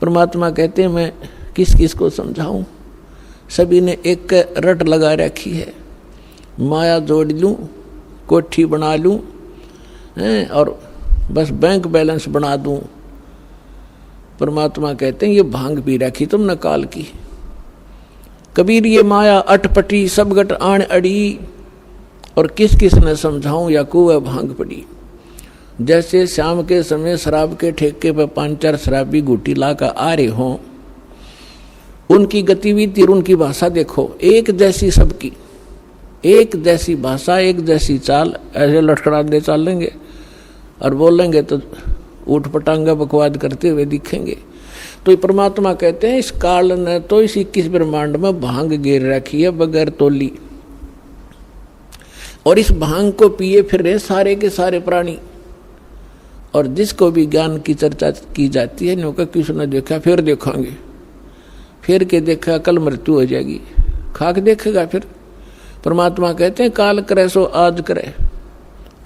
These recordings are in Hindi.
परमात्मा कहते हैं मैं किस किस को समझाऊं, सभी ने एक रट लगा रखी है, माया जोड़ लूं, कोठी बना लूं और बस बैंक बैलेंस बना दूं। परमात्मा कहते हैं ये भांग पी रखी तुमने काल की। कबीर ये माया अटपटी सब गट आण अड़ी, और किस किस ने समझाऊं या कुएं भांग पड़ी। जैसे शाम के समय शराब के ठेके पर 5-4 शराबी घूटी लाकर आ रहे हों, उनकी गतिविधि और उनकी भाषा देखो, एक जैसी सबकी, एक जैसी भाषा, एक जैसी चाल, ऐसे लटखड़ाते चलेंगे और बोलेंगे तो ऊट पटांगा बकवाद करते हुए दिखेंगे। तो परमात्मा कहते हैं इस काल ने तो इस 21 ब्रह्मांड में भांग गिर रखी है बगैर तोली, और इस भांग को पिए फिर रहे सारे के सारे प्राणी। और जिसको भी ज्ञान की चर्चा की जाती है न्यों का किसने देखा, फिर देखेंगे, फिर के देखा कल मृत्यु हो जाएगी, खाक देखेगा फिर। परमात्मा कहते हैं काल करे सो आज करे,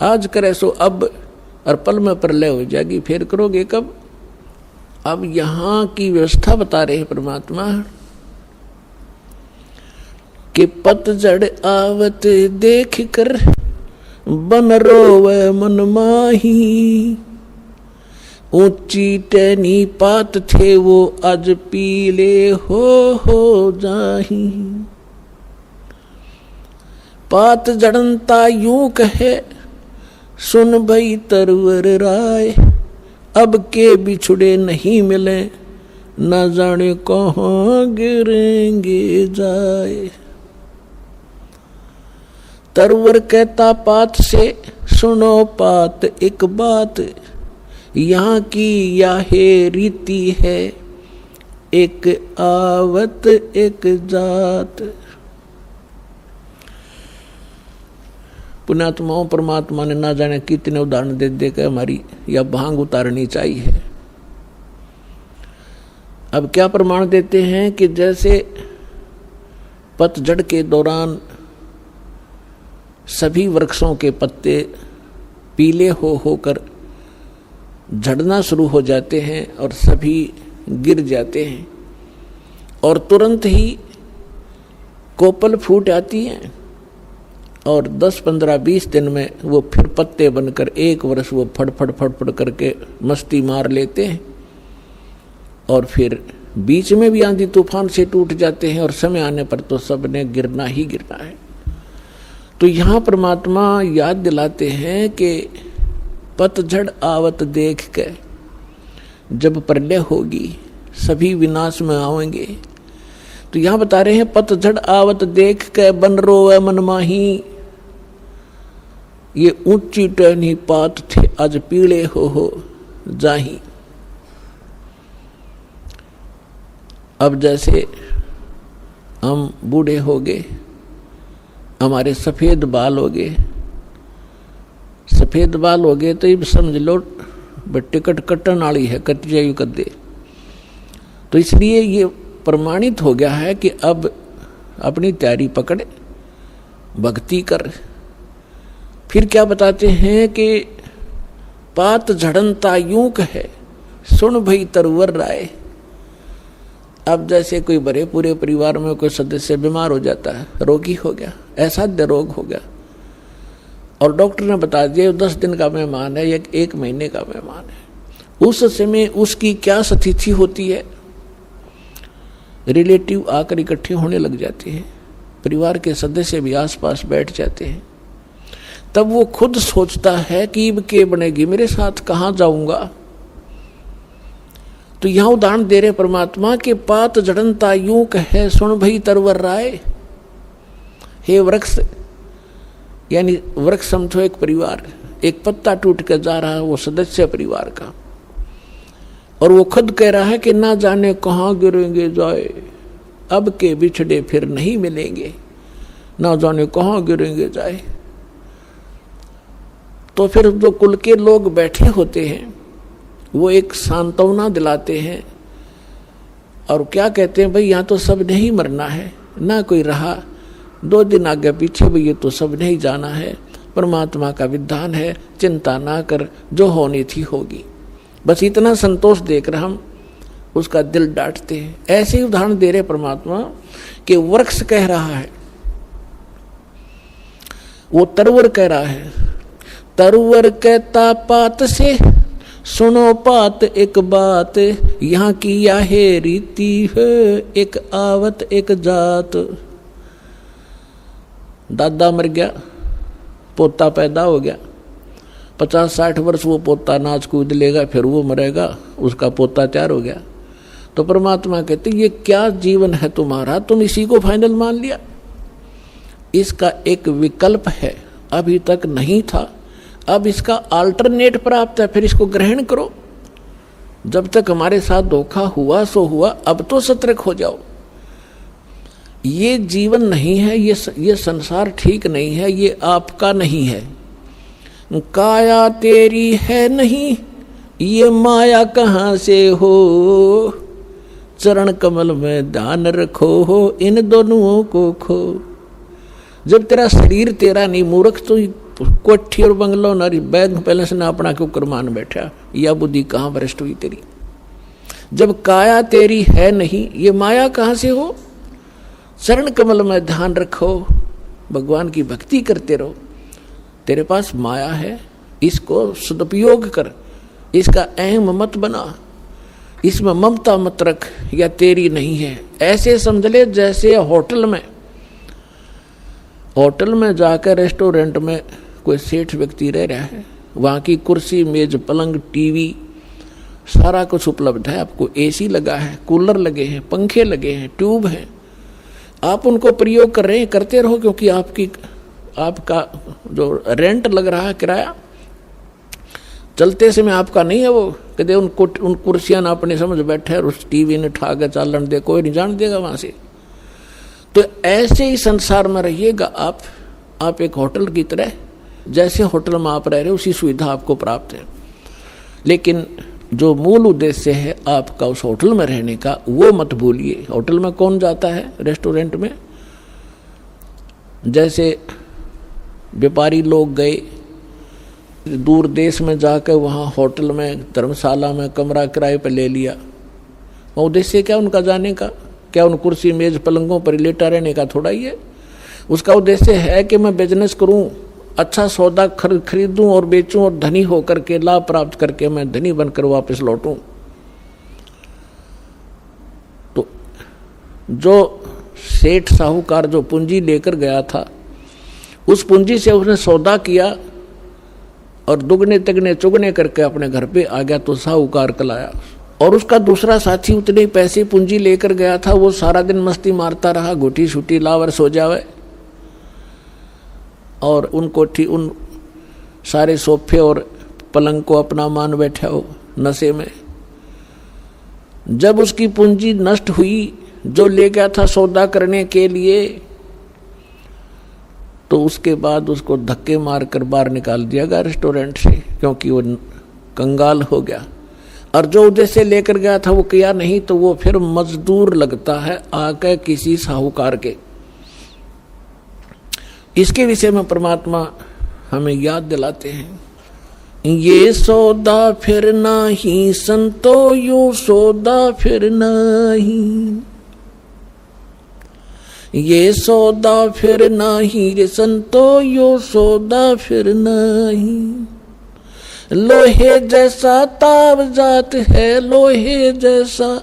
आज करे सो अब, और पल में प्रलय हो जाएगी, फिर करोगे कब। अब यहाँ की व्यवस्था बता रहे हैं परमात्मा कि पतझड़ आवत देख कर बन रोवे मन माही, ऊंची टहनी पात थे वो आज पीले हो जाही। पात जड़नता यूं कहे सुन भई तरवर राय, अब के बिछुड़े नहीं मिले न जाने कहाँ गिरेंगे जाए। तरवर कहता पात से सुनो पात एक बात, यहाँ की याहे रीति है एक आवत एक जात। पुण्यात्माओं परमात्मा ने ना जाने कितने उदाहरण दे दे के हमारी यह भांग उतारनी चाहिए। अब क्या प्रमाण देते हैं कि जैसे पतझड़ के दौरान सभी वृक्षों के पत्ते पीले होकर झड़ना शुरू हो जाते हैं और सभी गिर जाते हैं, और तुरंत ही कोपल फूट आती हैं, और 10, 15, 20 दिन में वो फिर पत्ते बनकर 1 वर्ष वो फड़ करके मस्ती मार लेते हैं, और फिर बीच में भी आंधी तूफान से टूट जाते हैं, और समय आने पर तो सबने गिरना ही गिरना है। तो यहाँ परमात्मा याद दिलाते हैं कि पतझड़ आवत देख के जब प्रलय होगी सभी विनाश में आएंगे। तो यहाँ बता रहे हैं पतझड़ आवत देख के बन रोवे मन माही, ये ऊंची टहनी पात थे आज पीले हो जाही। अब जैसे हम बूढ़े हो गए, हमारे सफेद बाल हो गए, सफेद बाल हो गए तो ये समझ लो टिकट कटन वाली है, कट जायु कर दे। तो इसलिए ये प्रमाणित हो गया है कि अब अपनी तैयारी पकड़, भक्ति कर। फिर क्या बताते हैं कि पात झड़नता यूं कहे सुन भई तरवर राय। अब जैसे कोई बड़े पूरे परिवार में कोई सदस्य बीमार हो जाता है, रोगी हो गया, असाध्य रोग हो गया, और डॉक्टर ने बता दिया 10 दिन का मेहमान है या 1 महीने का मेहमान है। उस समय उसकी क्या स्थिति होती है, रिलेटिव आकर इकट्ठे होने लग जाते हैं, परिवार के सदस्य भी आसपास बैठ जाते हैं। तब वो खुद सोचता है कि अब के बनेगी, मेरे साथ कहाँ जाऊंगा। तो यहाँ उदाहरण दे रहे परमात्मा के पात जड़नता यूं कहे सुन भई तरवर राय। हे वृक्ष, यानी वृक्ष समझो एक परिवार, एक पत्ता टूट कर जा रहा है वो सदस्य परिवार का, और वो खुद कह रहा है कि ना जाने कहाँ गिरेंगे जाए, अब के बिछड़े फिर नहीं मिलेंगे, ना जाने कहाँ गिरेंगे जाए। तो फिर जो कुल के लोग बैठे होते हैं वो एक सांत्वना दिलाते हैं, और क्या कहते हैं भाई यहाँ तो सब नहीं मरना है, ना कोई रहा 2 दिन आगे पीछे भी ये तो सब नहीं जाना है, परमात्मा का विधान है, चिंता ना कर, जो होनी थी होगी। बस इतना संतोष देकर हम उसका दिल डांटते हैं। ऐसे ही उदाहरण दे रहे परमात्मा कि वृक्ष कह रहा है, वो तरवर कह रहा है, तरवर कहता पात से सुनो पात एक बात, यहाँ की याहे रीति है एक आवत एक जात। दादा मर गया, पोता पैदा हो गया, 50-60 वर्ष वो पोता नाच कूद लेगा, फिर वो मरेगा, उसका पोता तैयार हो गया। तो परमात्मा कहते ये क्या जीवन है तुम्हारा, तुम इसी को फाइनल मान लिया। इसका एक विकल्प है, अभी तक नहीं था, अब इसका अल्टरनेट प्राप्त है, फिर इसको ग्रहण करो। जब तक हमारे साथ धोखा हुआ सो हुआ, अब तो सतर्क हो जाओ। ये जीवन नहीं है, ये संसार ठीक नहीं है, ये आपका नहीं है। काया तेरी है नहीं, ये माया कहाँ से हो, चरण कमल में ध्यान रखो हो, इन दोनों को खो। जब तेरा शरीर तेरा नहीं, मूर्ख तो कोठी और बंगलो नारी बैंक बैलेंस ने अपना क्यों कर मान बैठा, यह बुद्धि कहाँ भ्रष्ट हुई तेरी। जब काया तेरी है नहीं, ये माया कहाँ से हो, चरण कमल में ध्यान रखो, भगवान की भक्ति करते रहो। तेरे पास माया है, इसको सदुपयोग कर, इसका अहम मत बना, इसमें ममता मत रख, या तेरी नहीं है। ऐसे समझ ले जैसे होटल में जाकर रेस्टोरेंट में कोई सेठ व्यक्ति रह रहा है, वहाँ की कुर्सी मेज पलंग टीवी सारा कुछ उपलब्ध है, आपको एसी लगा है, कूलर लगे हैं, पंखे लगे हैं, ट्यूब हैं, आप उनको प्रयोग कर रहे हैं, करते रहो, क्योंकि आपका जो रेंट लग रहा है किराया चलते समय आपका नहीं है। वो कहते उन कुर्सियां ना अपने समझ बैठे और उस टीवी ने ठा के चालन दे, कोई नहीं जान देगा वहां से। तो ऐसे ही संसार में रहिएगा आप एक होटल की तरह, जैसे होटल में आप रह रहे हो उसी सुविधा आपको प्राप्त है, लेकिन जो मूल उद्देश्य है आपका उस होटल में रहने का, वो मत भूलिए। होटल में कौन जाता है रेस्टोरेंट में? जैसे व्यापारी लोग गए दूर देश में जाकर वहाँ होटल में धर्मशाला में कमरा किराए पर ले लिया, वो उद्देश्य क्या उनका जाने का? क्या उन कुर्सी मेज पलंगों पर लेटा रहने का थोड़ा ही है। उसका उद्देश्य है कि मैं बिजनेस करूं, अच्छा सौदा खरीदूं और बेचूं और धनी होकर के लाभ प्राप्त करके मैं धनी बनकर वापस लौटूं। तो जो सेठ साहूकार जो पूंजी लेकर गया था, उस पूंजी से उसने सौदा किया और दुगने तिगने चुगने करके अपने घर पे आ गया, तो साहूकार कलाया। और उसका दूसरा साथी उतने पैसे पूंजी लेकर गया था, वो सारा दिन मस्ती मारता रहा, घुटी छुटी लावर सो जावे, और उन सारे सोफे और पलंग को अपना मान बैठा हो नशे में। जब उसकी पूंजी नष्ट हुई, जो ले गया था सौदा करने के लिए, तो उसके बाद उसको धक्के मारकर बाहर निकाल दिया गया रेस्टोरेंट से, क्योंकि वो कंगाल हो गया। और जो उद्देश्य लेकर गया था वो किया नहीं, तो वो फिर मजदूर लगता है आके किसी साहूकार के। इसके विषय में परमात्मा हमें याद दिलाते हैं, ये सौदा फिर नहीं संतो, यो सौदा फिर नहीं, ये सौदा फिर नहीं रे संतो, यो सौदा फिर नहीं। लोहे जैसा ताव जात है, लोहे जैसा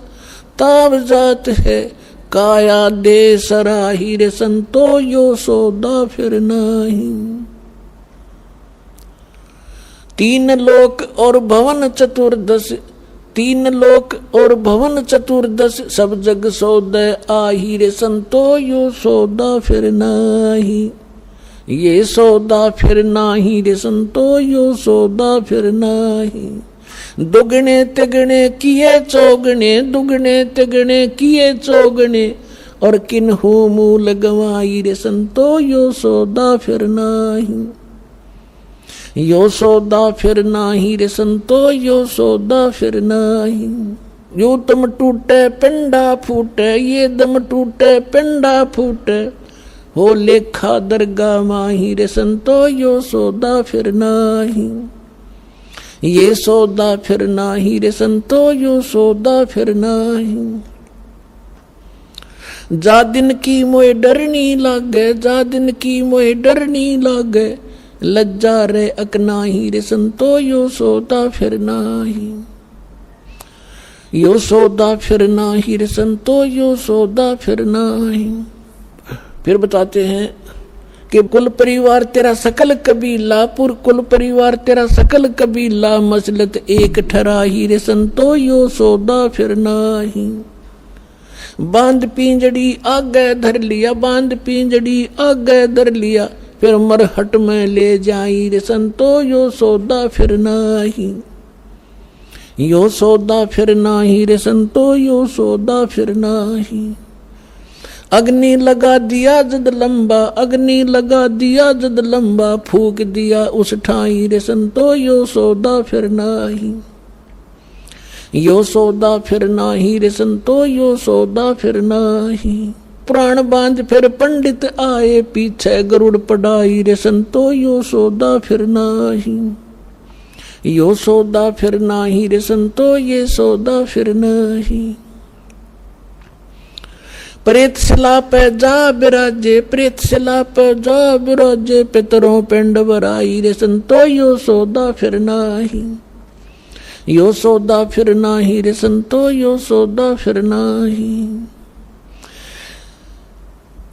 ताव जात है, काया दे सराही रे संतो, यो सौदा फिर नहीं। 3 लोक और भवन चतुर्दश, 3 लोक और भवन चतुर्दश, सब जग सौदे आही रे संतो, यो सौदा फिर नाही, ये सौदा फिर नाही रे संतो, यो सौदा फिर नाही। दुगने तिगने किए चौगने, दुगने तिगने किए चौगने, और किन्हू मूल गवाई रे संतो, यो सौदा फिर नाही, यो सौदा फिर नाही रे संतो, यो सौदा फिर नाही। यो तुम टूटे पिंडा फूटे, ये दम टूटे पिंडा फूटे, हो लेखा दरगाह माही रे संतो, यो सौदा फिर नाही। ये सौदा फिर नाही रे संतो यो सौदा फिर नाही। जा दिन की मोए डरनी लागे, जा दिन की मोए डरनी लागे, लज्जा रे अकनाही रे संतो यो सौदा फिर नाही। यो सौदा फिर नाही रे संतो यो सौदा फिर नाही। फिर बताते हैं कि कुल परिवार तेरा सकल कबीला, पुर कुल परिवार तेरा सकल कबीला, मसलत एक ठराही रे संतो यो सौदा फिर नाही। बांध पिंजड़ी आगे धर लिया, बांध पिंजड़ी आगे धर लिया, फिर मरहट में ले जाई रे संतो यो सौदा फिर नाही। यो सौदा फिर नाही रे संतो यो सौदा फिर नाही। अग्नि लगा दिया जद लंबा, अग्नि लगा दिया जद लंबा, फूक दिया उस ठाई रे संतो यो सौदा फिर नाही। यो सौदा फिर नाही रे संतो यो सौदा फिर नाही। प्राण बांध फिर पंडित आए, पीछे गरुड़ पढ़ाई रे संतो यो सौदा फिर नाही। यो सौदा फिर नाही रे संतो ये सौदा फिर नाही। प्रेत शिला पे जा बिराजे, प्रेत शिला पे जा बिराजे, पितरों पिंड बराई रे संतो यो सौदा फिर नाही। यो सौदा फिर नाही रे संतो यो सौदा फिर नाही।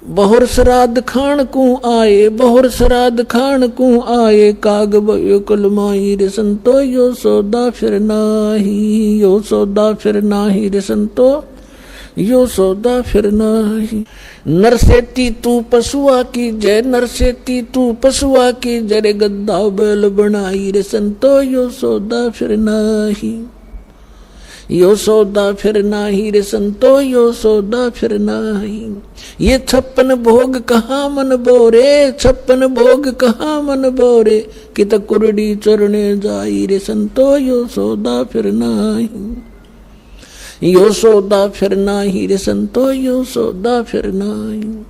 बहुर श्राद्ध खान को आए, बहुर श्राद्ध खान को आए, काग भयो कुलमाई रे संतो यो सौदा फिर नाही। यो सौदा फिर नाही रे संतो यो सौदा फिर नाही। नरसेती तू पशुआ की जय, नरसेती तू पशुआ की जय, गद्दा बैल बनाई रे संतो यो सौदा फिर नाही। यो सौदा फिर नाही रे संतो यो सौदा फिर नाही। ये 56 भोग कहाँ मन बोरे, 56 भोग कहाँ मन बोरे, कित कुरडी चरणे जाई रे संतो यो सौदा फिर नाही। यो सौदा फिर नाही रे संतो यो सौदा फिर नाही।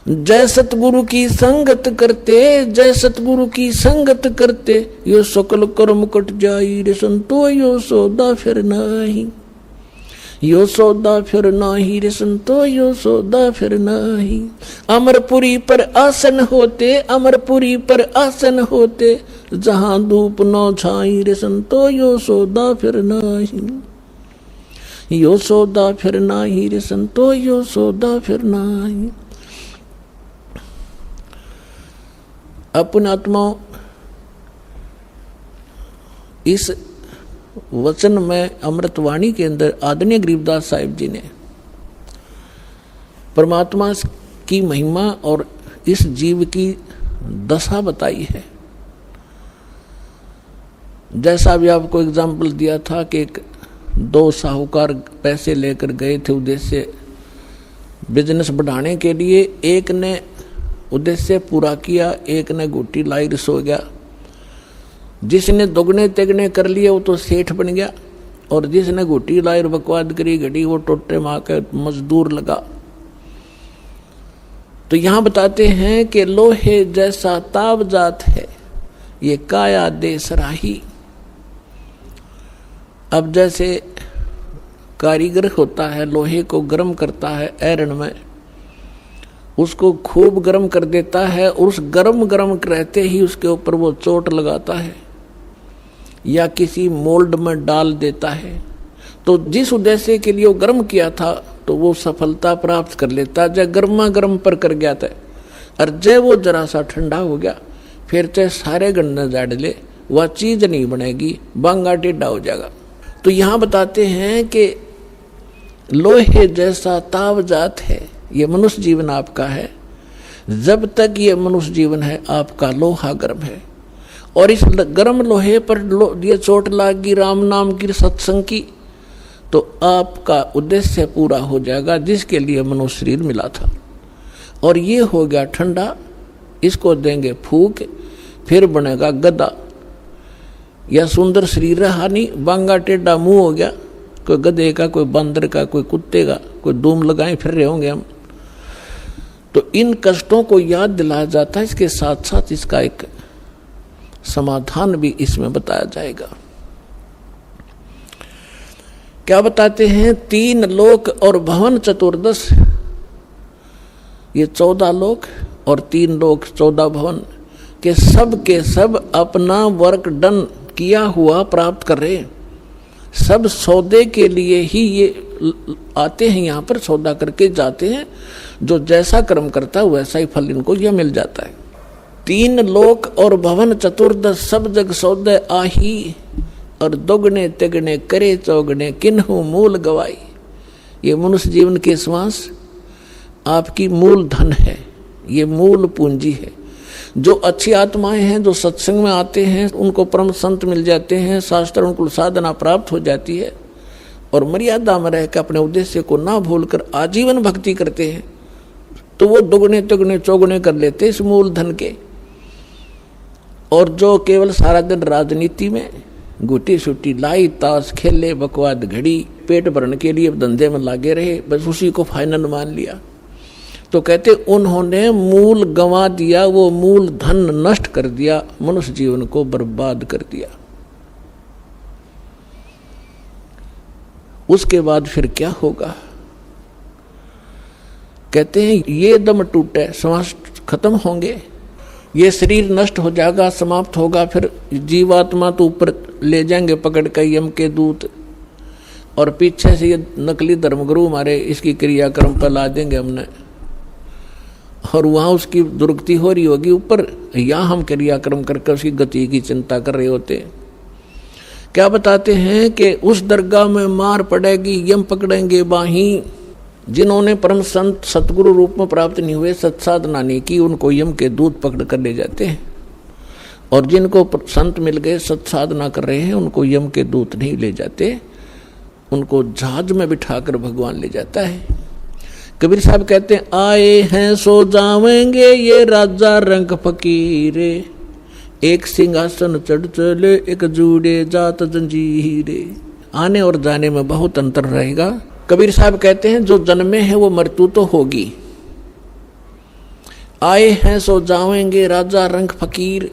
जय सतगुरु की संगत करते, जय सतगुरु की संगत करते, यो सकल कर्म कट जाई रे संतो यो सौदा फिर नाही। यो सौदा फिर नाही रे संतो यो सौदा फिर नाही। अमरपुरी पर आसन होते, अमरपुरी पर आसन होते, जहां धूप न छाई रे संतो यो सौदा फिर नाही। यो सौदा फिर नाही रे संतो यो सौदा फिर नाही। अपने आत्माओं, इस वचन में अमृतवाणी के अंदर आदरणीय गरीबदास साहिब जी ने परमात्मा की महिमा और इस जीव की दशा बताई है। जैसा भी आपको एग्जाम्पल दिया था कि एक 2 साहूकार पैसे लेकर गए थे उद्देश्य बिजनेस बढ़ाने के लिए, एक ने उद्देश्य पूरा किया, एक ने घुट्टी लाई सो गया। जिसने दोगुने तेगने कर लिए वो तो सेठ बन गया, और जिसने घुट्टी लाई बकवाद करी घड़ी वो टोटे माँ के मजदूर लगा। तो यहाँ बताते हैं कि लोहे जैसा ताव जात है ये काया दे सराही। अब जैसे कारीगर होता है, लोहे को गर्म करता है ऐरन में, उसको खूब गर्म कर देता है, और उस गर्म रहते ही उसके ऊपर वो चोट लगाता है या किसी मोल्ड में डाल देता है, तो जिस उद्देश्य के लिए वो गर्म किया था तो वो सफलता प्राप्त कर लेता। जब गर्मा गर्म पर कर गया था, और जब वो जरा सा ठंडा हो गया, फिर चाहे सारे गन्ने जाड़ ले, वह चीज नहीं बनेगी, बांगा टेढ़ा हो जाएगा। तो यहाँ बताते हैं कि लोहे जैसा ताव जात है, ये मनुष्य जीवन आपका है। जब तक ये मनुष्य जीवन है आपका लोहा गर्म है, और इस गर्म लोहे पर ये चोट लागी राम नाम की सत्संग की, तो आपका उद्देश्य पूरा हो जाएगा जिसके लिए मनुष्य शरीर मिला था। और ये हो गया ठंडा, इसको देंगे फूक, फिर बनेगा गधा। या सुंदर शरीर रहा नहीं, बांगा टेढ़ा मुंह हो गया, कोई गधे का, कोई बंदर का, कोई कुत्ते का, कोई धूम लगाए फिर रहे होंगे हम। तो इन कष्टों को याद दिलाया जाता है, इसके साथ साथ इसका एक समाधान भी इसमें बताया जाएगा। क्या बताते हैं? 3 लोक और भवन चतुर्दश, ये 14 लोक और 3 लोक 14 भवन के सब अपना वर्क डन किया हुआ प्राप्त कर रहे हैं। सब सौदे के लिए ही ये आते हैं, यहाँ पर सौदा करके जाते हैं। जो जैसा कर्म करता है वैसा ही फल इनको यह मिल जाता है। 3 लोक और भवन चतुर्दश सब जग सौदे आही, और दोगुने तिगुने करे चौगुने किन्हु मूल गवाई। ये मनुष्य जीवन के श्वास आपकी मूल धन है, ये मूल पूंजी है। जो अच्छी आत्माएं हैं, जो सत्संग में आते हैं, उनको परम संत मिल जाते हैं, शास्त्र अनुकूल साधना प्राप्त हो जाती है, और मर्यादा में रहकर अपने उद्देश्य को ना भूलकर आजीवन भक्ति करते हैं, तो वो दुगुने तिगुने चौगुने कर लेते इस मूल धन के। और जो केवल सारा दिन राजनीति में गुटी सुटी लाई ताश खेले बकवाद घड़ी पेट भरने के लिए धंधे में लागे रहे, बस उसी को फाइनल मान लिया, तो कहते उन्होंने मूल गंवा दिया, वो मूल धन नष्ट कर दिया, मनुष्य जीवन को बर्बाद कर दिया। उसके बाद फिर क्या होगा? कहते हैं ये दम टूटे श्वास खत्म होंगे, ये शरीर नष्ट हो जाएगा, समाप्त होगा। फिर जीवात्मा तो ऊपर ले जाएंगे पकड़ कर यम के दूत, और पीछे से ये नकली धर्मगुरु हमारे इसकी क्रियाक्रम पर ला देंगे हमने, और वहां उसकी दुर्गति हो रही होगी ऊपर, यहाँ हम क्रियाक्रम करके उसकी गति की चिंता कर रहे होते। क्या बताते हैं कि उस दरगाह में मार पड़ेगी, यम पकड़ेंगे बाही। जिन्होंने परम संत सतगुरु रूप में प्राप्त नहीं हुए, सत्साधना नहीं की, उनको यम के दूत पकड़ कर ले जाते हैं, और जिनको संत मिल गए सत्साधना कर रहे हैं, उनको यम के दूत नहीं ले जाते, उनको जहाज में बिठाकर भगवान ले जाता है। कबीर साहब कहते हैं आए हैं सो जावेंगे ये राजा रंग फकीरे, एक सिंहासन चढ़ चले एक जूड़े जात जंजीरे। आने और जाने में बहुत अंतर रहेगा। कबीर साहब कहते हैं जो जन्मे हैं वो मृत्यु तो होगी। आए हैं सो जावेंगे राजा रंग फकीर,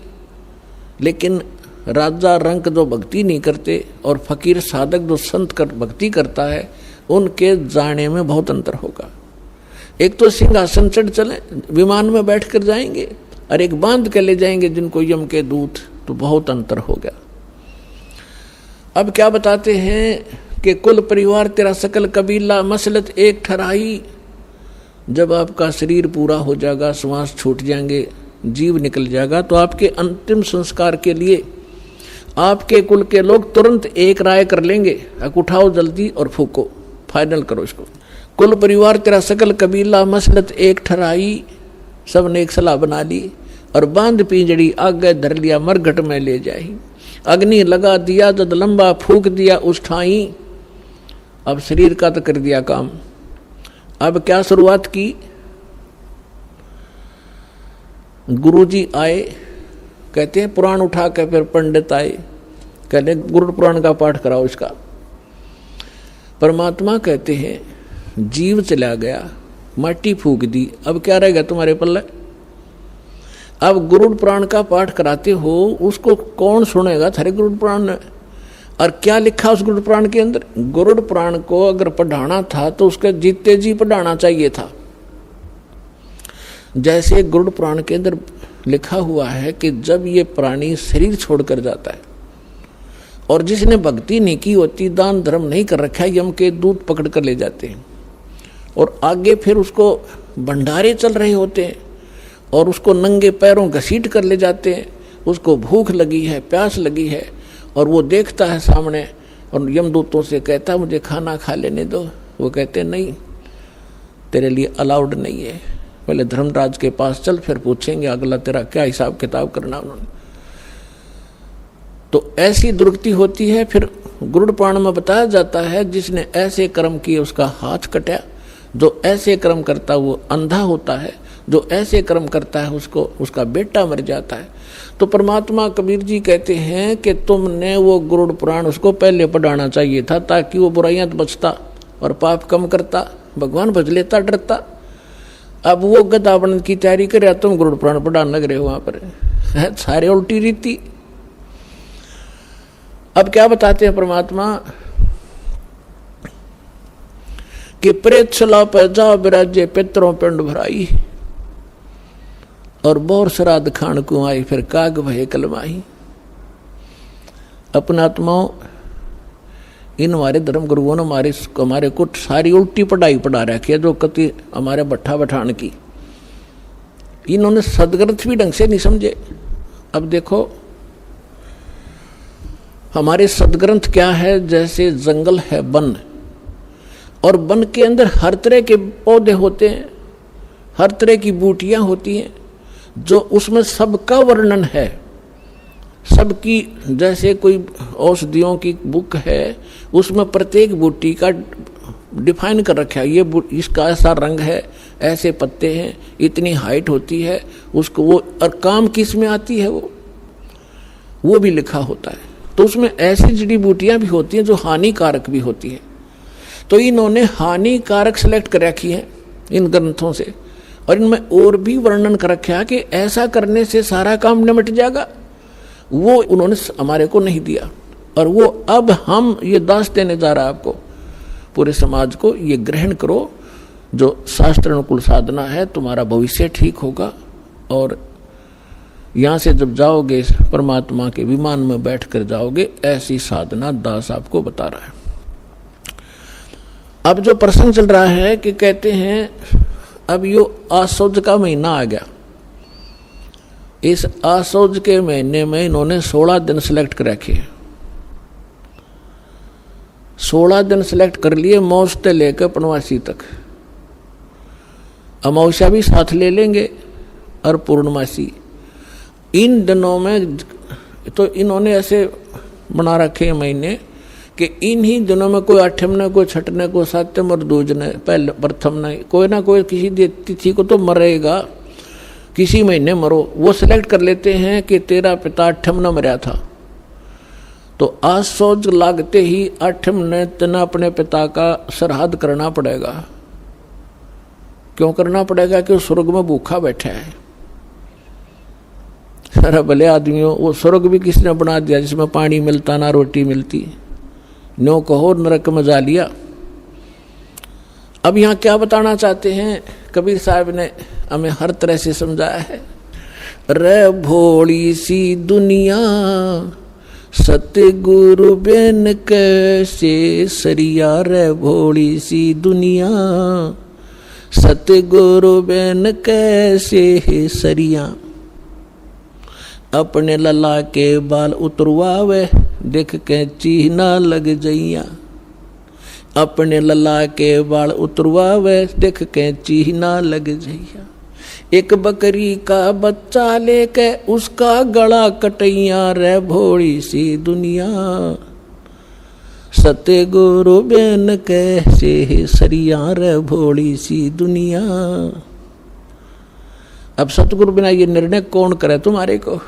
लेकिन राजा रंग जो भक्ति नहीं करते और फकीर साधक जो संत कर भक्ति करता है, उनके जाने में बहुत अंतर होगा। एक तो सिंहासन चढ़ चले, विमान में बैठ कर जाएंगे, और एक बांध के ले जाएंगे जिनको यम के दूत, तो बहुत अंतर हो गया। अब क्या बताते हैं कि कुल परिवार तेरा सकल कबीला मसलत एक ठहराई। जब आपका शरीर पूरा हो जाएगा, श्वास छूट जाएंगे, जीव निकल जाएगा, तो आपके अंतिम संस्कार के लिए आपके कुल के लोग तुरंत एक राय कर लेंगे, उठाओ जल्दी और फूको, फाइनल करो इसको। कुल परिवार तेरा सकल कबीला मसलत एक ठहराई, सब ने एक सलाह बना ली, और बांध पिंजड़ी आगे धर लिया मरघट में ले जाई। अग्नि लगा दिया जद लंबा फूक दिया उस ठाई। अब शरीर का तो कर दिया काम। अब क्या शुरुआत की? गुरुजी आए, कहते हैं पुराण उठा के, फिर पंडित आए, कहते गुरु पुराण का पाठ कराओ इसका। परमात्मा कहते हैं जीव चला गया, माटी फूक दी, अब क्या रहेगा तुम्हारे पल्ले? अब गुरुड़ पुराण का पाठ कराते हो, उसको कौन सुनेगा? थारे गुरुड़ पुराण ने। और क्या लिखा उस गुरुड़ पुराण के अंदर? गुरुड़ पुराण को अगर पढ़ाना था तो उसके जीते जी पढ़ाना चाहिए था। जैसे गुरुड़ पुराण के अंदर लिखा हुआ है कि जब ये प्राणी शरीर छोड़कर जाता है, और जिसने भक्ति नहीं की होती, दान धर्म नहीं कर रखा है, यम के दूत पकड़ कर ले जाते हैं, और आगे फिर उसको भंडारे चल रहे होते हैं, और उसको नंगे पैरों घसीट कर ले जाते हैं। उसको भूख लगी है, प्यास लगी है, और वो देखता है सामने, और यमदूतों से कहता है मुझे खाना खा लेने दो। वो कहते नहीं, तेरे लिए अलाउड नहीं है, पहले धर्मराज के पास चल, फिर पूछेंगे अगला तेरा क्या हिसाब किताब करना उन्होंने। तो ऐसी दुर्गति होती है। फिर गुरुड़ पुराण में बताया जाता है जिसने ऐसे कर्म किए उसका हाथ कटा, जो ऐसे कर्म करता वो अंधा होता है, जो ऐसे कर्म करता है उसको उसका बेटा मर जाता है। तो परमात्मा कबीर जी कहते हैं कि तुमने वो गुरुड़ पुराण उसको पहले पढ़ाना चाहिए था, ताकि वो बुराइयां बचता और पाप कम करता, भगवान भज लेता, डरता। अब वो गदा बनने की तैयारी करे, तुम गुरुड़ पुराण पढ़ाने लग रहे हो वहां पर। सारे उल्टी रीति। अब क्या बताते हैं परमात्मा कि प्रेत सला पर जा विराजे पितरों पिंड भराई, और बोर श्राद्ध खान को आई फिर काग भय कलमाई। अपना आत्माओं, इन हमारे धर्म गुरुओं ने हमारे को सारी उल्टी पढ़ाई पढ़ा रखी है, जो कति हमारे भट्ठा बठान की। इन्होंने सदग्रंथ भी ढंग से नहीं समझे। अब देखो हमारे सदग्रंथ क्या है, जैसे जंगल है वन, और वन के अंदर हर तरह के पौधे होते हैं, हर तरह की बूटियां होती हैं, जो उसमें सबका वर्णन है, सबकी, जैसे कोई औषधियों की बुक है उसमें प्रत्येक बूटी का डिफाइन कर रखा है, ये इसका ऐसा रंग है, ऐसे पत्ते हैं, इतनी हाइट होती है उसको, वो और काम किस में आती है वो भी लिखा होता है। तो उसमें ऐसी जड़ी बूटियां भी होती हैं जो हानिकारक भी होती हैं। तो इन्होंने हानिकारक सेलेक्ट कर रखी है इन ग्रंथों से, और इनमें और भी वर्णन कर रखा है कि ऐसा करने से सारा काम निमट जाएगा, वो उन्होंने हमारे को नहीं दिया। और वो अब हम ये दास देने जा रहा है आपको, पूरे समाज को, ये ग्रहण करो, जो शास्त्र अनुकूल साधना है, तुम्हारा भविष्य ठीक होगा। और यहाँ से जब जाओगे परमात्मा के विमान में बैठ कर जाओगे, ऐसी साधना दास आपको बता रहा है। अब जो प्रसंग चल रहा है कि कहते हैं अब यो आसौज का महीना आ गया, इस आसौज के महीने में इन्होंने 16 दिन सिलेक्ट कर रखे, 16 दिन सिलेक्ट कर लिए, मौज से लेकर पूर्णमासी तक। अमावस्या भी साथ ले लेंगे और पूर्णमासी। इन दिनों में तो इन्होंने ऐसे बना रखे महीने कि इन्हीं दिनों में कोई आठम ने, कोई छठने, कोई सातम और दूज ने, पहले प्रथम ने, कोई ना कोई किसी तिथि को तो मरेगा, किसी महीने मरो। वो सिलेक्ट कर लेते हैं कि तेरा पिता आठम न मरा था, तो आज सोच लागते ही आठम ने तना अपने पिता का श्राद्ध करना पड़ेगा। क्यों करना पड़ेगा? कि वो स्वर्ग में भूखा बैठा है। सारा भले आदमियों, वो स्वर्ग भी किसने बना दिया जिसमें पानी मिलता ना रोटी मिलती, नो कहो नरक में जा लिया। अब यहाँ क्या बताना चाहते हैं कबीर साहब ने हमें हर तरह से समझाया है। रे भोली सी दुनिया सतगुरु बेन कैसे सरिया, रे भोली सी दुनिया सतगुरु बेन कैसे सरिया। अपने लला के बाल उतरवावे देख के चीना लग जइया, अपने लला के बाल उतरवावे देख के चीना लग जइया। एक बकरी का बच्चा लेके उसका गला कटैया, रे भोली सी दुनिया सतगुरु बेन कैसे सरिया, रे भोली सी दुनिया। अब सतगुरु बिना ये निर्णय कौन करे तुम्हारे को?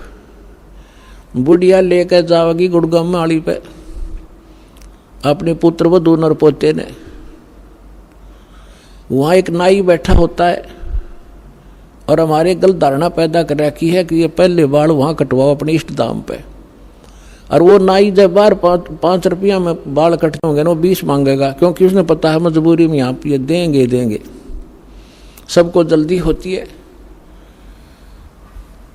बुढ़िया लेकर जाओगी गुड़गांव माड़ी पे अपने पुत्र वधू नर पोते ने, वहां एक नाई बैठा होता है और हमारे गलत धारणा पैदा कर रखी है कि ये पहले बाल वहां कटवाओ अपने इष्ट दाम पे, और वो नाई जब बार 5 रुपया में बाल कटते होंगे ना, वो 20 मांगेगा, क्योंकि उसने पता है मजबूरी में यहाँ ये देंगे, सबको जल्दी होती है।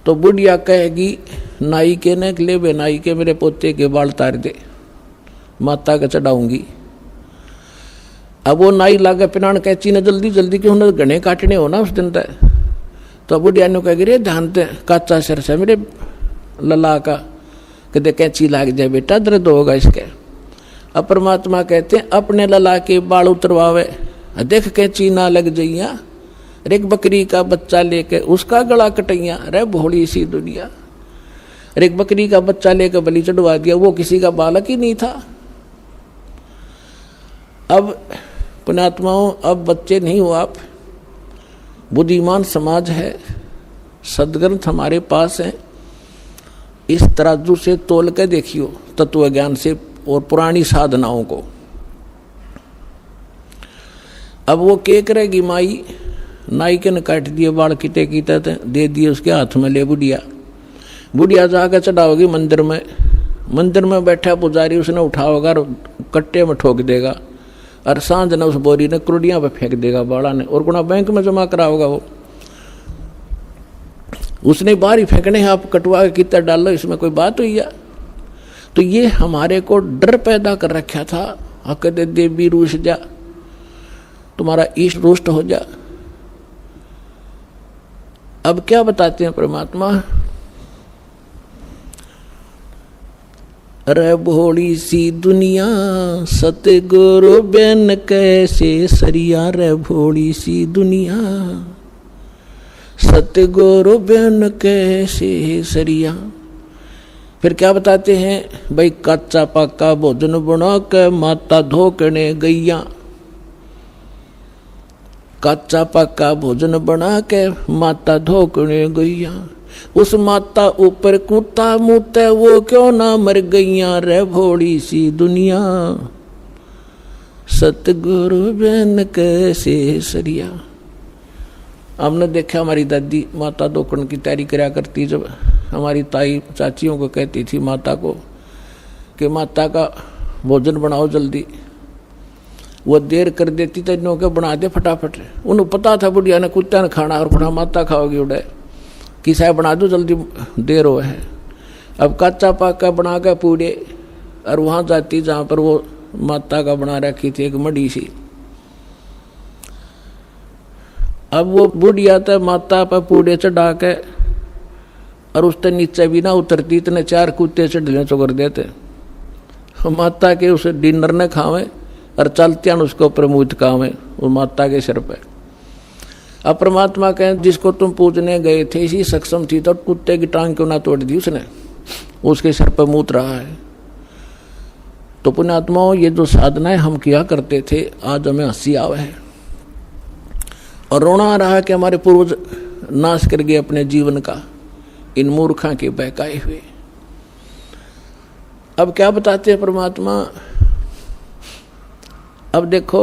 तो बुढ़िया कहेगी नाई के ने ले बे नाई के मेरे पोते के बाल तार दे, माता के चढ़ाऊंगी। अब वो नाई लागे पिनान कैची ने जल्दी जल्दी क्यों न घने काटने हो ना उस दिन तक। तो बुढ़िया ने कहेगी रे ध्यान ते काचा सिर से मेरे लला का, कहते कैंची लाग जाए बेटा दर्द होगा इसके। अब परमात्मा कहते हैं अपने लला के बाल उतरवावे देख कैंची ना लग जइया, एक बकरी का बच्चा लेके उसका गला कटैया, रे भोली सी दुनिया। एक बकरी का बच्चा लेकर बलि चढ़वा दिया, वो किसी का बालक ही नहीं था। अब पुण्यात्माओं, अब बच्चे नहीं हो आप, बुद्धिमान समाज है, सदग्रंथ हमारे पास है, इस तराजू से तोल के देखियो तत्व ज्ञान से और पुरानी साधनाओं को। अब वो क्या करेगी माई, नाई के ने काट दिए बाल किते दे दिए उसके हाथ में, ले बुढ़िया जाकर चढ़ाओगी मंदिर में मंदिर में बैठा पुजारी उसने उठा होगा और कट्टे में ठोक देगा, और सांझ ने उस बोरी ने करोड़ियां पे फेंक देगा बाड़ा ने, और गुना बैंक में जमा करा होगा वो, उसने बाहर ही फेंकने हैं, आप कटवा के कितना डाल लो, इसमें कोई बात हुई है? तो ये हमारे को डर पैदा कर रखा था। कहते देवी रूस जा, तुम्हारा ईष्ट रुष्ट हो जा। अब क्या बताते हैं परमात्मा, रे भोली सी दुनिया सतगुरु बिन कैसे सरिया, रे भोली सी दुनिया सतगुरु बिन कैसे सरिया। फिर क्या बताते हैं भाई, कच्चा पक्का भोजन बना के माता धोकने गैया, कच्चा पक्का भोजन बना के माता धोकने गैया, उस माता ऊपर कुत्ता मुते वो क्यों ना मर गैया, रे भोली सी दुनिया सतगुरु बिन कैसे सरिया। हमने देखा हमारी दादी माता धोकन की तैयारी कराया करती, जब हमारी ताई चाचियों को कहती थी माता को कि माता का भोजन बनाओ जल्दी, वो देर कर देती तो इन्हों के बना दे फटाफट। उन्हें पता था बुढ़िया ने कुत्ता ने खाना, और बड़ा माता खाओगी उड़े कि साहब बना दो जल्दी देर हो है। अब कच्चा पक्का बना के पूरे, और वहाँ जाती जहाँ पर वो माता का बना रखी थी एक मड़ी सी, अब वो बुढ़िया तो माता पर पूरे चढ़ा के, और उससे नीचे भी ना उतरती, इतने 4 कुत्ते चढ़ने चुकर देते, माता के उसे डिनर न खावे और चलते हैं उसको प्रमोद खावे वो माता के सिर पे। अब परमात्मा कहें जिसको तुम पूजने गए थे इसी सक्षम थी तो कुत्ते की टांग क्यों ना तोड़ दी उसने, उसके सिर पर मूत रहा है। तो पुण्यात्माओं, ये जो साधनाएं हम किया करते थे आज हमें हंसी आवे है और रोना आ रहा है कि हमारे पूर्वज नाश कर गए अपने जीवन का इन मूर्खों के बहकाए हुए। अब क्या बताते हैं परमात्मा, अब देखो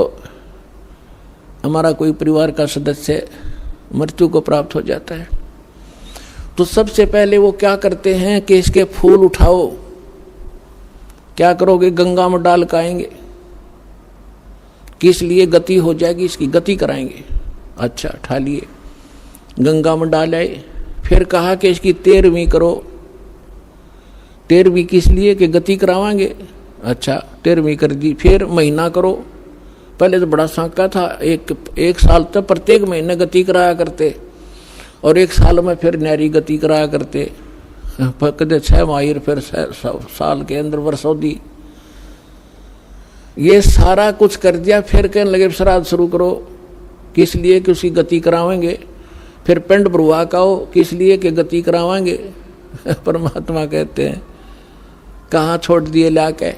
हमारा कोई परिवार का सदस्य मृत्यु को प्राप्त हो जाता है तो सबसे पहले वो क्या करते हैं कि इसके फूल उठाओ, क्या करोगे, गंगा में डाल के आएंगे, किस लिए, गति हो जाएगी, इसकी गति कराएंगे। अच्छा उठा लिए, गंगा में डाल आए, फिर कहा कि इसकी 13वीं करो, 13वीं किस लिए कि गति करावांगे। अच्छा 13वीं कर दी, फिर महीना करो, पहले तो बड़ा सांका था, एक साल तक प्रत्येक महीने गति कराया करते और 1 साल में फिर न्यारी गति कराया करते, कदे 6 माहिर फिर साल के अंदर वर्षों दी। ये सारा कुछ कर दिया, फिर कहने लगे श्राद्ध शुरू करो, किस लिए कि उसकी गति करावेंगे, फिर पिंड भरवा काओ, किस लिए कि गति करावाएंगे। परमात्मा कहते हैं कहाँ छोड़ दिए लाके।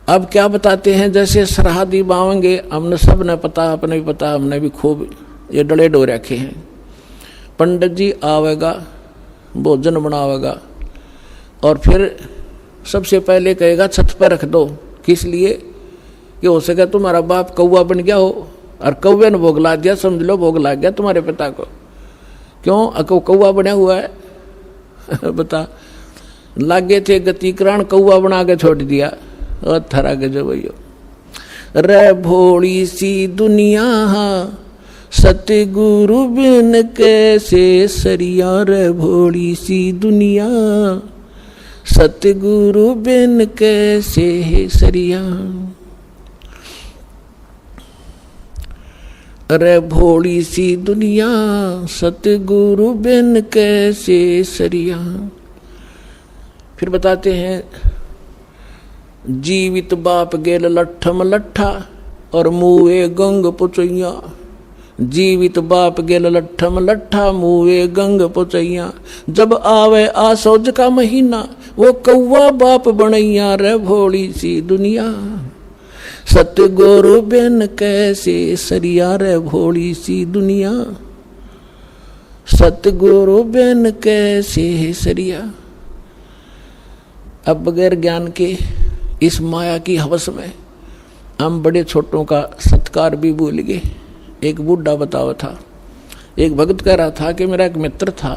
अब क्या बताते हैं, जैसे श्राद्ध बावेंगे, हमने सब ने पता, अपने भी पता, हमने भी खूब ये डले डो रखे हैं। पंडित जी आवेगा, भोजन बनावेगा और फिर सबसे पहले कहेगा छत पर रख दो, किस लिए कि हो सके तुम्हारा बाप कौवा बन गया हो और कौवे ने भोग ला दिया, समझ लो भोग ला गया तुम्हारे पिता को। क्यों कौवा बना हुआ है बता, लागे थे गति करान, कौवा बना के छोड़ दिया। और थरा के जो भैया, रे भोली सी दुनिया सतगुरु बिन कैसे सरिया, रे भोली सी दुनिया सतगुरु बिन कैसे सरिया। रे भोली सी दुनिया सतगुरु बिन कैसे सरिया। फिर बताते हैं, जीवित बाप गेल लट्ठम लट्ठा और मुए गंग पुचैया, जीवित बाप गेल लट्ठम लट्ठा मुए गंग पुचैया, जब आवे आसौज का महीना वो कौवा बाप बनैया, रे भोली सी दुनिया सतगुरु बिन कैसे सरिया, रे भोली सी दुनिया सतगुरु बिन कैसे सरिया। अब बगैर ज्ञान के इस माया की हवस में हम बड़े छोटों का सत्कार भी भूल गए। एक बूढ़ा बतावा था, एक भक्त कह रहा था कि मेरा एक मित्र था,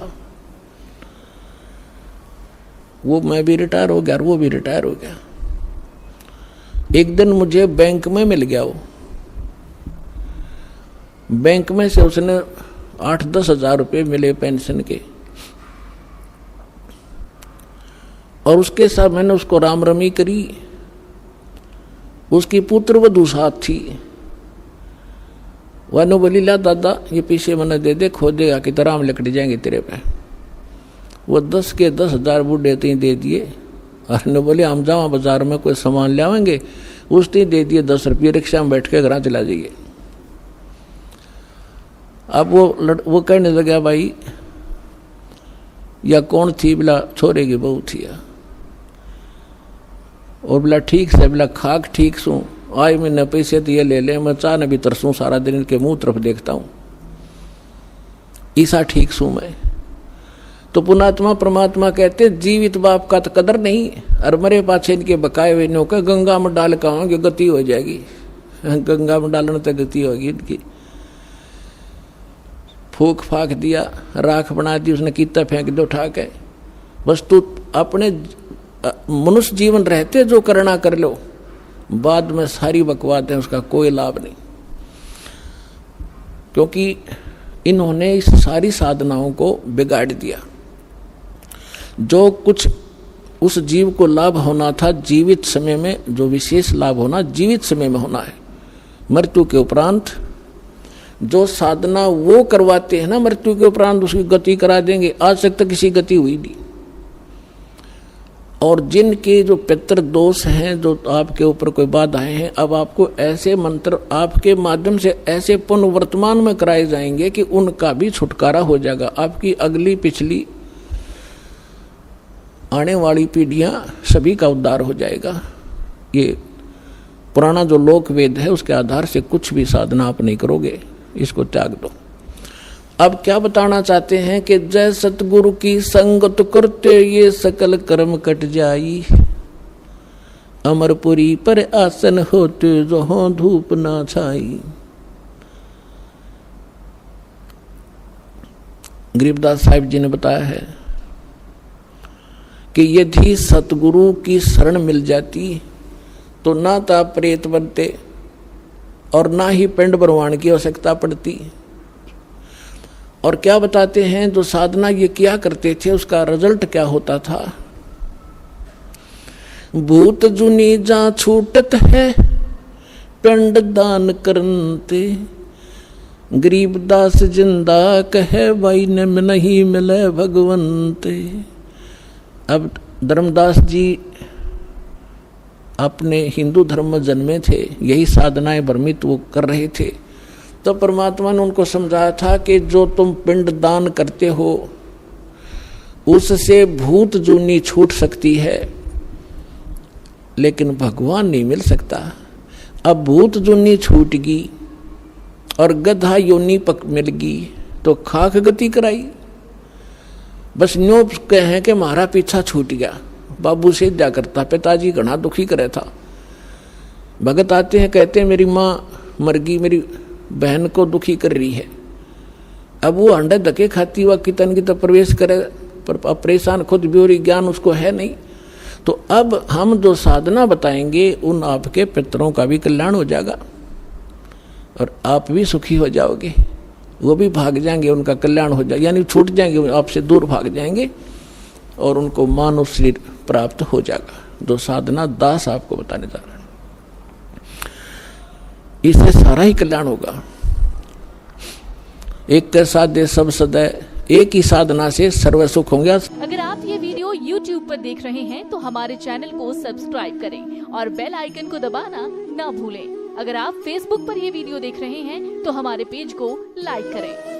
वो मैं भी रिटायर हो गया और वो भी रिटायर हो गया। एक दिन मुझे बैंक में मिल गया, वो बैंक में से उसने 8-10 हजार रुपये मिले पेंशन के, और उसके साथ मैंने उसको राम रमी करी। उसकी पुत्र वधू साथ थी। वह बोली ला दादा ये पीछे मैंने दे दे, खो देगा कि राम लकड़ी जाएंगे तेरे पे। वो 10 के 10 हजार बूढ़े तीन दे दिए, और ने बोले हम जाओ बाजार में कोई सामान ले आवेंगे, उस तीन दे दिए 10 रुपये, रिक्शा में बैठ के घर चला जाइए। अब वो कहने लगा भाई या कौन थी, बोला छोरे की बहू थी। और बोला ठीक से, बोला खाक ठीक सू, आज मैंने पैसे दिए ले ले, मैं चाह न भी तरसूं सारा दिन इनके मुंह तरफ देखता हूं, ईसा ठीक सू मैं। तो पुणात्मा परमात्मा कहते जीवित बाप का तो कदर नहीं, और मरे पाछे इनके बकाए हुए नो का गंगा में डाल कहोगे गति हो जाएगी। गंगा में डालने तक गति होगी इनकी। फूक फाक दिया, राख बना दी उसने, कीता फेंक दो उठा के। बस तू अपने मनुष्य जीवन रहते जो करना कर लो, बाद में सारी बकवाद है, उसका कोई लाभ नहीं। क्योंकि इन्होंने इस सारी साधनाओं को बिगाड़ दिया। जो कुछ उस जीव को लाभ होना था जीवित समय में, जो विशेष लाभ होना जीवित समय में होना है, मृत्यु के उपरांत जो साधना वो करवाते हैं ना, मृत्यु के उपरांत उसकी गति करा देंगे। आज तक तो किसी गति हुई नहीं। और जिनके जो पितृ दोष हैं, जो आपके ऊपर कोई बाधाएं हैं, अब आपको ऐसे मंत्र आपके माध्यम से ऐसे पुनर्वर्तमान में कराए जाएंगे कि उनका भी छुटकारा हो जाएगा। आपकी अगली पिछली आने वाली पीढ़ियां सभी का उद्धार हो जाएगा। ये पुराना जो लोक वेद है उसके आधार से कुछ भी साधना आप नहीं करोगे, इसको त्याग दो। अब क्या बताना चाहते हैं कि जय सतगुरु की संगत करते ये सकल कर्म कट जाई, अमरपुरी पर आसन होते जहां धूप ना छाई। गरीबदास साहिब जी ने बताया है कि यदि सतगुरु की शरण मिल जाती तो ना तो आप प्रेत बनते और ना ही पिंड भरवान की आवश्यकता पड़ती। और क्या बताते हैं, जो साधना ये किया करते थे उसका रिजल्ट क्या होता था। भूत जुनी जा छूटत है पिंड दान करते, गरीबदास जिंदा कहे भाई ने नहीं मिले भगवंते। अब धर्मदास जी अपने हिंदू धर्म में जन्मे थे, यही साधनाएं भ्रमित वो कर रहे थे। तो परमात्मा ने उनको समझाया था कि जो तुम पिंड दान करते हो उससे भूत जूनी छूट सकती है, लेकिन भगवान नहीं मिल सकता। अब भूत जूनी छूटगी और गधा योनी पक मिलगी तो खाक गति कराई। बस न्यो कहें कि हमारा पीछा छूट गया, बाबू से क्या करता, पिताजी घना दुखी करे था। भगत आते हैं कहते हैं मेरी माँ मर गई, मेरी बहन को दुखी कर रही है। अब वो अंडे धके खाती हुआ कितन की तो प्रवेश करे, पर परेशान खुद भी हो रही, ज्ञान उसको है नहीं। तो अब हम जो साधना बताएंगे उन आपके पितरों का भी कल्याण हो जाएगा और आप भी सुखी हो जाओगे, वो भी भाग जाएंगे, उनका कल्याण हो जाएगा, यानी छूट जाएंगे, आपसे दूर भाग जाएंगे और उनको मानव शरीर प्राप्त हो जाएगा। जो साधना दास आपको बताने जा रहा है, इससे सारा ही कल्याण होगा। एक के साधे सब सदैव, एक ही साधना से सर्व सुख होंगे। अगर आप ये वीडियो YouTube पर देख रहे हैं तो हमारे चैनल को सब्सक्राइब करें और बेल आइकन को दबाना ना भूलें। अगर आप Facebook पर ये वीडियो देख रहे हैं तो हमारे पेज को लाइक करें।